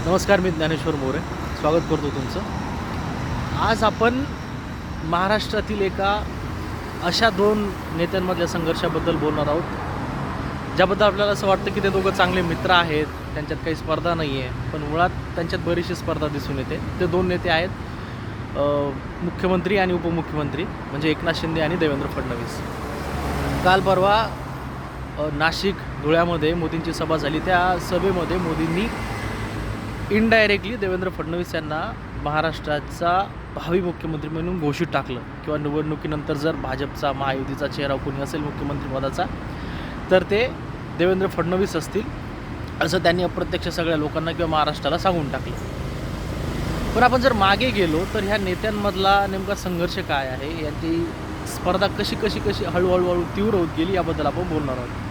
नमस्कार, मी ज्ञानेश्वर मोरे स्वागत करतो तुमचं. आज आपण महाराष्ट्रातील एका अशा दोन नेत्यांमधल्या संघर्षाबद्दल बोलणार आहोत, ज्याबद्दल आपल्याला असं वाटतं की ते दोघं चांगले मित्र आहेत, त्यांच्यात काही स्पर्धा नाही आहे, पण मुळात त्यांच्यात बरीचशी स्पर्धा दिसून येते. ते दोन नेते आहेत मुख्यमंत्री आणि उपमुख्यमंत्री, म्हणजे एकनाथ शिंदे आणि देवेंद्र फडणवीस. काल परवा नाशिक धुळ्यामध्ये मोदींची सभा झाली. त्या सभेमध्ये मोदींनी इनडायरेक्टली देवेंद्र फडणवीस यांना महाराष्ट्राचा भावी मुख्यमंत्री म्हणून घोषित टाकलं, किंवा निवडणुकीनंतर जर भाजपचा महायुतीचा चेहरा कोणी असेल मुख्यमंत्रीपदाचा तर ते देवेंद्र फडणवीस असतील, असं त्यांनी अप्रत्यक्ष सगळ्या लोकांना किंवा महाराष्ट्राला सांगून टाकलं. पण आपण जर मागे गेलो तर ह्या नेत्यांमधला नेमका संघर्ष काय आहे, यांची स्पर्धा कशी कशी कशी हळूहळू तीव्र होत गेली, याबद्दल आपण बोलणार आहोत.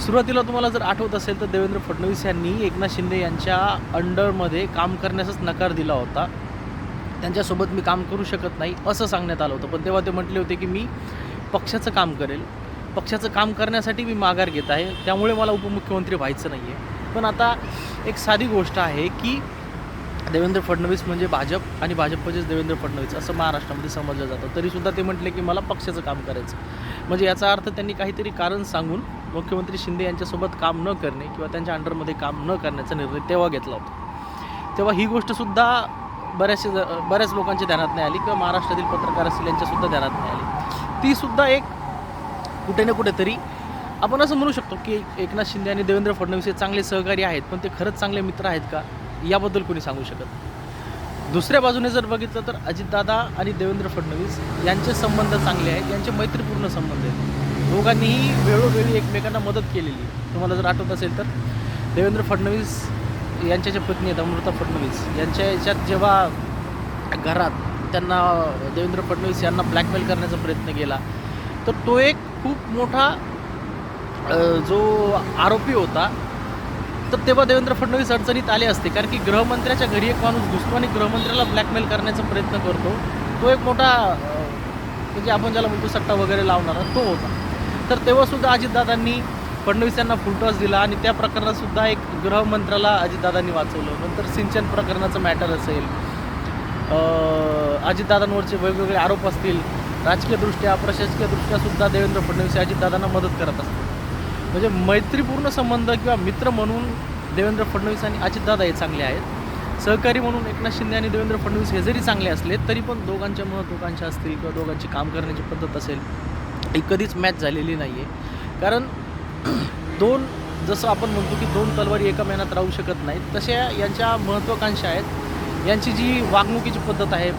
सुरुवातीला तुम्हाला जर आठवत असेल तर देवेंद्र फडणवीस यांनी एकनाथ शिंदे यांच्या अंडरमध्ये काम करण्याचाच नकार दिला होता. त्यांच्यासोबत मी काम करू शकत नाही असं सांगण्यात आलं होतं, पण तेव्हा ते म्हटले होते की मी पक्षाचं काम करेल, पक्षाचं काम करण्यासाठी मी माघार घेत आहे, त्यामुळे मला उपमुख्यमंत्री व्हायचं नाही आहे. पण आता एक साधी गोष्ट आहे की देवेंद्र फडणवीस म्हणजे भाजप आणि भाजप म्हणजेच देवेंद्र फडणवीस असं महाराष्ट्रामध्ये समजलं जातं. तरीसुद्धा ते म्हटले की मला पक्षाचं काम करायचं, म्हणजे याचा अर्थ त्यांनी काहीतरी कारण सांगून मुख्यमंत्री शिंदे यांच्यासोबत काम न करणे किंवा त्यांच्या अंडरमध्ये काम न करण्याचा निर्णय तेव्हा घेतला होता. तेव्हा ही गोष्टसुद्धा बऱ्याच लोकांच्या ध्यानात नाही आली, किंवा महाराष्ट्रातील पत्रकार असतील यांच्यासुद्धा ध्यानात नाही आली. तीसुद्धा एक कुठे ना कुठेतरी आपण असं म्हणू शकतो की एकनाथ शिंदे आणि देवेंद्र फडणवीस हे चांगले सहकारी आहेत, पण ते खरंच चांगले मित्र आहेत का, याबद्दल कोणी सांगू शकत नाही. दुसऱ्या बाजूने जर बघितलं तर अजितदादा आणि देवेंद्र फडणवीस यांचे संबंध चांगले आहेत, यांचे मैत्रीपूर्ण संबंध आहेत. दोघांनीही वेळोवेळी एकमेकांना मदत केलेली. तुम्हाला जर आठवत असेल तर देवेंद्र फडणवीस यांच्या ज्या पत्नी आहेत अमृता फडणवीस, यांच्या याच्यात जेव्हा घरात त्यांना देवेंद्र फडणवीस यांना ब्लॅकमेल करण्याचा प्रयत्न केला, तर तो एक खूप मोठा जो आरोपी होता. तर तेव्हा देवेंद्र फडणवीस अडचणीत आले असते, कारण की गृहमंत्र्याच्या घरी एक माणूस घुसतो आणि गृहमंत्र्याला ब्लॅकमेल करण्याचा प्रयत्न करतो. तो एक मोठा म्हणजे आपण ज्याला म्हणतो सट्टा वगैरे लावणारा तो होता. तर तेव्हासुद्धा अजितदादांनी फडणवीस यांना फुलटॉस दिला, आणि त्या प्रकरणातसुद्धा एक गृहमंत्र्याला अजितदादांनी वाचवलं. नंतर सिंचन प्रकरणाचं मॅटर असेल, अजितदादांवरचे वेगवेगळे आरोप असतील, राजकीयदृष्ट्या प्रशासकीयदृष्ट्यासुद्धा देवेंद्र फडणवीस अजितदादांना मदत करत असतात. म्हणजे मैत्रीपूर्ण संबंध किंवा मित्र म्हणून देवेंद्र फडणवीस आणि अजितदादा हे चांगले आहेत. सहकारी म्हणून एकनाथ शिंदे आणि देवेंद्र फडणवीस हे जरी चांगले असले तरी पण दोघांच्या महत्त्वाकांक्षा असतील किंवा दोघांची काम करण्याची पद्धत असेल ही कधीच मॅच झालेली नाही आहे. कारण दोन, जसं आपण म्हणतो की दोन तलवारी एका महिन्यात राहू शकत नाहीत, तशा यांच्या महत्त्वाकांक्षा आहेत. यांची जी वागणुकीची पद्धत आहे,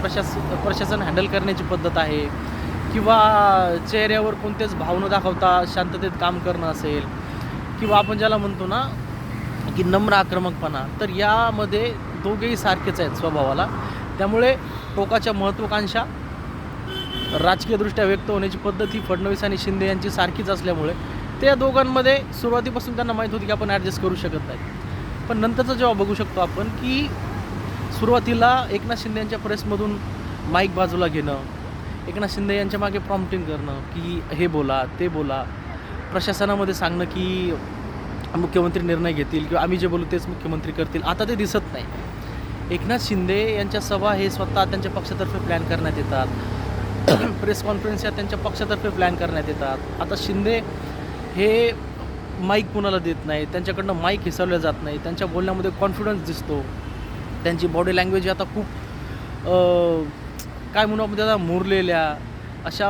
प्रशासन हँडल करण्याची पद्धत आहे, किंवा चेहऱ्यावर कोणतेच भाव न दाखवता शांततेत काम करणं असेल, किंवा आपण ज्याला म्हणतो ना की नम्र आक्रमकपणा, तर यामध्ये दोघेही सारखेच आहेत स्वभावाला. त्यामुळे टोकाच्या महत्त्वाकांक्षा राजकीयदृष्ट्या व्यक्त होण्याची पद्धत ही फडणवीस आणि शिंदे यांची सारखीच असल्यामुळे त्या दोघांमध्ये सुरुवातीपासून त्यांना माहीत होती की आपण ॲडजस्ट करू शकत नाही. पण नंतरचं जेव्हा बघू शकतो आपण की सुरुवातीला एकनाथ शिंदे यांच्या प्रेसमधून माईक बाजूला घेणं, एकनाथ शिंदे यांच्या मागे प्रॉम्प्टिंग करणं की हे बोला ते बोला, प्रशासनामध्ये सांगणं की मुख्यमंत्री निर्णय घेतील किंवा आम्ही जे बोलू तेच मुख्यमंत्री करतील, आता ते दिसत नाही. एकनाथ शिंदे यांच्या सभा हे स्वतः त्यांच्या पक्षातर्फे प्लॅन करण्यात येतात, प्रेस कॉन्फरन्स या त्यांच्या पक्षातर्फे प्लॅन करण्यात येतात. आता शिंदे हे माईक कुणाला देत नाही, त्यांच्याकडनं माईक हिसवल्या जात नाही, त्यांच्या बोलण्यामध्ये कॉन्फिडन्स दिसतो, त्यांची बॉडी लँग्वेज आता खूप काय म्हणू आपण त्याला मुरलेल्या अशा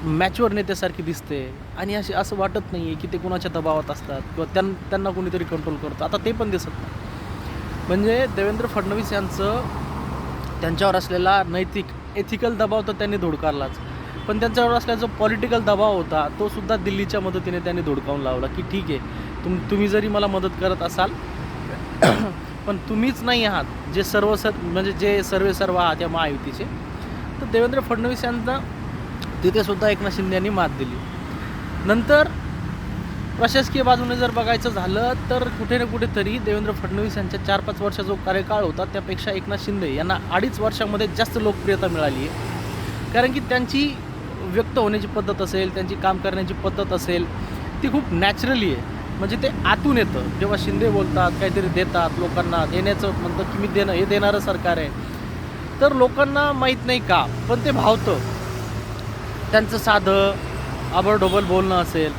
मॅच्युअर नेत्यासारखी दिसते, आणि असं वाटत नाही आहे की ते कुणाच्या दबावात असतात किंवा त्यांना कोणीतरी कंट्रोल करतं. आता ते पण दिसत नाही. म्हणजे देवेंद्र फडणवीस यांचं त्यांच्यावर असलेला एथिकल दबाव तर त्यांनी धुडकारलाच, पण त्यांच्यावर असलेला जो पॉलिटिकल दबाव होता तो सुद्धा दिल्लीच्या मदतीने त्यांनी धुडकावून लावला की ठीक आहे, तुम्ही जरी मला मदत करत असाल पण तुम्हीच नाही आहात जे म्हणजे जे सर्व आहात या महायुतीचे. तर देवेंद्र फडणवीस यांना तिथेसुद्धा एकनाथ शिंदे यांनी मात दिली. नंतर प्रशासकीय बाजूने जर बघायचं झालं तर कुठे ना कुठेतरी देवेंद्र फडणवीस यांच्या 4-5 वर्षाचा जो कार्यकाळ होता त्यापेक्षा एकनाथ शिंदे यांना 2.5 वर्षामध्ये जास्त लोकप्रियता मिळाली आहे. कारण की त्यांची व्यक्त होण्याची पद्धत असेल, त्यांची काम करण्याची पद्धत असेल, ती खूप नॅचरली आहे. म्हणजे ते आतून येतं. जेव्हा शिंदे बोलतात, काहीतरी देतात लोकांना, देण्याचं म्हणतं की मी देणं, हे देणारं सरकार आहे. तर लोकांना माहीत नाही का, पण ते भावतं. त्यांचं साधं आबडधोबड बोलणं असेल,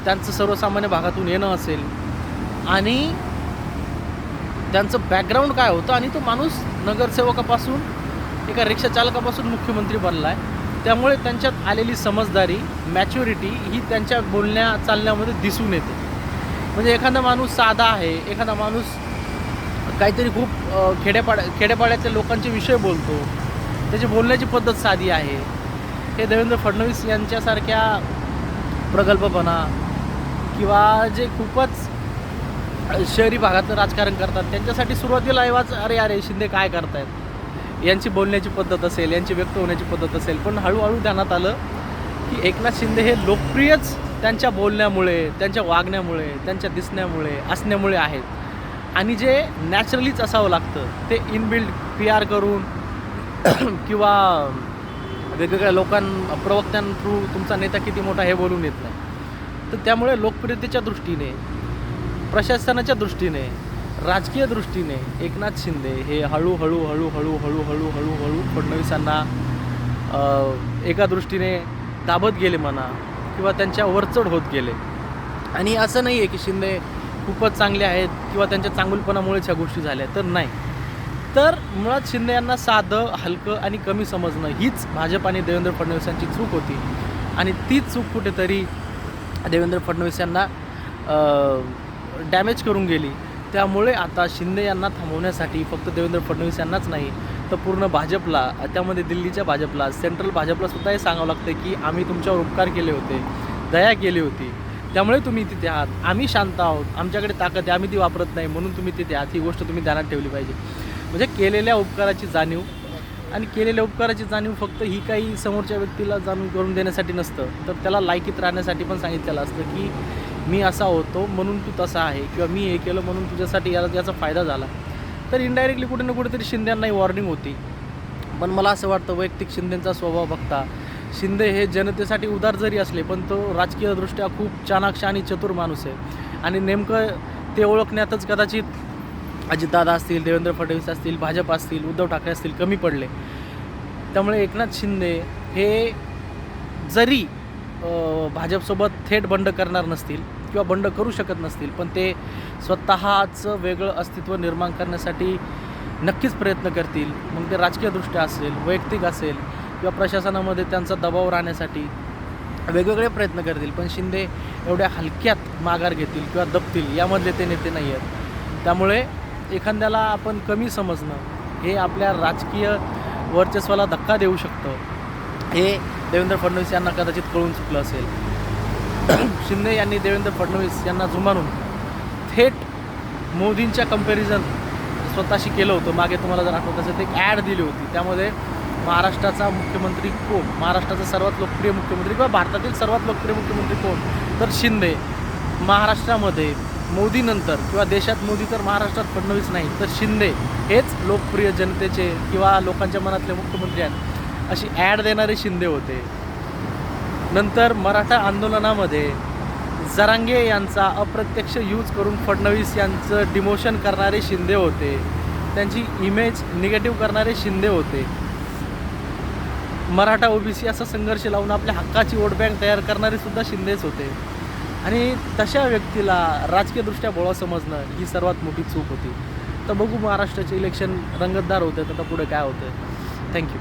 त्यांचं सर्वसामान्य भागातून येणं असेल आणि त्यांचं बॅकग्राऊंड काय होतं आणि तो माणूस नगरसेवकापासून एका रिक्षा चालकापासून मुख्यमंत्री बनला आहे. त्यामुळे त्यांच्यात आलेली समजदारी, मॅच्युरिटी ही त्यांच्या बोलण्या चालण्यामध्ये दिसून येते. म्हणजे एखादा माणूस साधा आहे, एखादा माणूस काहीतरी खूप खेड्यापाड्यातल्या लोकांचे विषय बोलतो, त्याची बोलण्याची पद्धत साधी आहे. हे देवेंद्र फडणवीस यांच्यासारख्या प्रगल्भपणा किंवा जे खूपच शहरी भागातलं राजकारण करतात त्यांच्यासाठी सुरुवातीला एव्हाच अरे शिंदे काय करतायत, यांची बोलण्याची पद्धत असेल, यांची व्यक्त होण्याची पद्धत असेल. पण हळूहळू ध्यानात आलं की एकनाथ शिंदे हे लोकप्रियच त्यांच्या बोलण्यामुळे, त्यांच्या वागण्यामुळे, त्यांच्या दिसण्यामुळे, असण्यामुळे आहेत. आणि जे नॅचरलीच असावं लागतं ते इनबिल्ड PR करून किंवा वेगवेगळ्या प्रवक्त्यांथ्रू तुमचा नेता किती मोठा हे बोलून येत नाही. तर त्यामुळे लोकप्रियतेच्या दृष्टीने, प्रशासनाच्या दृष्टीने, राजकीय दृष्टीने एकनाथ शिंदे हे हळूहळू फडणवीसांना एका दृष्टीने दाबत गेले म्हणा किंवा त्यांच्या वरचढ होत गेले. आणि असं नाही आहे की शिंदे खूपच चांगले आहेत किंवा त्यांच्या चांगुलपणामुळेच ह्या गोष्टी झाल्या, तर नाही. तर मुळात शिंदे यांना साधं, हलकं आणि कमी समजणं हीच भाजप आणि देवेंद्र फडणवीसांची चूक होती. आणि तीच चूक कुठेतरी देवेंद्र फडणवीस यांना डॅमेज करून गेली. त्यामुळे आता शिंदे यांना थांबवण्यासाठी फक्त देवेंद्र फडणवीस यांनाच नाही तर पूर्ण भाजपला, त्यामध्ये दिल्लीच्या भाजपला, सेंट्रल भाजपलासुद्धा हे सांगावं लागतं की आम्ही तुमच्यावर उपकार केले होते, दया केली होती, त्यामुळे तुम्ही तिथे आहात. आम्ही शांत आहोत, आमच्याकडे ताकद आहे, आम्ही ती वापरत नाही म्हणून तुम्ही तिथे आहात. ही गोष्ट तुम्ही ध्यानात ठेवली पाहिजे. म्हणजे केलेल्या उपकाराची जाणीव, आणि केलेल्या उपकाराची जाणीव फक्त ही काही समोरच्या व्यक्तीला जाणून करून देण्यासाठी नसतं, तर त्याला लायकीत राहण्यासाठी पण सांगितलेलं असतं की मी असा होतो म्हणून तू तसा आहे, किंवा मी हे केलं म्हणून तुझ्यासाठी याचा फायदा झाला. तर इनडायरेक्टली कुठे ना कुठेतरी शिंदेंनाही वॉर्निंग होती. पण मला असं वाटतं वैयक्तिक शिंदेंचा स्वभाव बघता, शिंदे हे जनतेसाठी उदार जरी असले पण तो राजकीयदृष्ट्या खूप चाणाक्ष आणि चतुर माणूस आहे. आणि नेमकं ते ओळखण्यातच कदाचित अजितदादा असतील, देवेंद्र फडणवीस असतील, भाजप असतील, उद्धव ठाकरे असतील कमी पडले. त्यामुळे एकनाथ शिंदे हे जरी भाजपसोबत थेट बंड करणार नसतील किंवा बंड करू शकत नसतील, पण ते स्वतःचं वेगळं अस्तित्व निर्माण करण्यासाठी नक्कीच प्रयत्न करतील. मग ते राजकीयदृष्ट्या असेल, वैयक्तिक असेल किंवा प्रशासनामध्ये त्यांचा दबाव राहण्यासाठी वेगवेगळे प्रयत्न करतील. पण शिंदे एवढ्या हलक्यात माघार घेतील किंवा दबतील यामधले ते नेते नाही आहेत. त्यामुळे एखाद्याला आपण कमी समजणं हे आपल्या राजकीय वर्चस्वाला धक्का देऊ शकतं, हे देवेंद्र फडणवीस यांना कदाचित कळून चुकलं असेल. शिंदे यांनी देवेंद्र फडणवीस यांना जुमानून थेट मोदींच्या कंपॅरिझन स्वतःशी केलं होतं. मागे तुम्हाला जर आठवत असेल, ते एक ॲड दिली होती. त्यामध्ये महाराष्ट्राचा मुख्यमंत्री कोण, महाराष्ट्राचा सर्वात लोकप्रिय मुख्यमंत्री किंवा भारतातील सर्वात लोकप्रिय मुख्यमंत्री कोण, तर शिंदे. महाराष्ट्रामध्ये मोदीनंतर किंवा देशात मोदी तर महाराष्ट्रात फडणवीस नाही, तर शिंदे हेच लोकप्रिय जनतेचे किंवा लोकांच्या मनातले मुख्यमंत्री आहेत, अशी ॲड देणारे शिंदे होते. नंतर मराठा आंदोलनामध्ये जरांगे यांचा अप्रत्यक्ष यूज करून फडणवीस यांचं डिमोशन करणारे शिंदे होते, त्यांची इमेज निगेटिव्ह करणारे शिंदे होते. मराठा OBC असा संघर्ष लावून आपल्या हक्काची वोट बँक तयार करणारे सुद्धा शिंदेच होते. आणि तशा व्यक्तीला राजकीयदृष्ट्या बोळा समजणं ही सर्वात मोठी चूक होती. तर बघू महाराष्ट्राचे इलेक्शन रंगतदार होते, तर पुढे काय होतं. थँक्यू.